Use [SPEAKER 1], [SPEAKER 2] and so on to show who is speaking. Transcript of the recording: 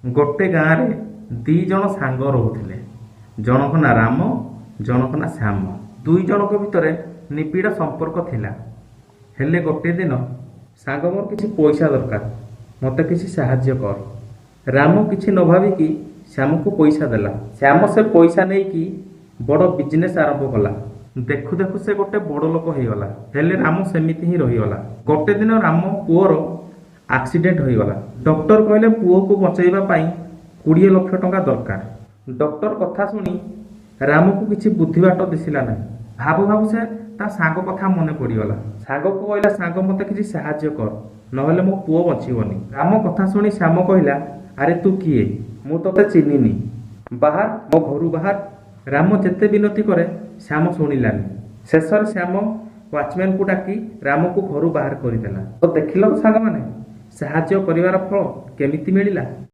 [SPEAKER 1] गोटे गाँव रे दी जन सांग रोते जनक ना राम जनक ना श्याम दुई जनक भितर निबिड़ संपर्क थिला। हेले गोटे दिन सांग मोर किसी पैसा दरकार मते किसी साहाय्य कर। राम किसी न भाविकी श्याम को पैसा देला। श्याम से पैसा नहीं कि बड़ बिजनेस आरंभ कला। देखु देखु से गोटे बड़ लोक हो गला। हेले राम सेमिति ही रहीगला। गोटे दिन राम पुओर एक्सीडेंट हो गला। डॉक्टर कहले पुओ को बचाइबा पाई 20 लाख टंका दरकार। डॉक्टर कथा सुनी राम को किसी बुद्धि बाट दिसिला ना। भाबु भाबु से ता सांग कथा मने पड़ीगला। सांग को कहला सांग मते किसी साहाय्य कर नहेले मो पुओ बचिबनी। राम कथा सुनी श्याम कहला अरे तू किए मु तते चिन्हिनी बाहर मो घरू बाहर। राम जेते विनती करे श्याम शुणिलानी। शेष श्याम वाचमैन को डाकी राम को घरू बाहर करदेला। तो देखिल सांग माने साहाय्य करिवार फल केमिति मिलिला।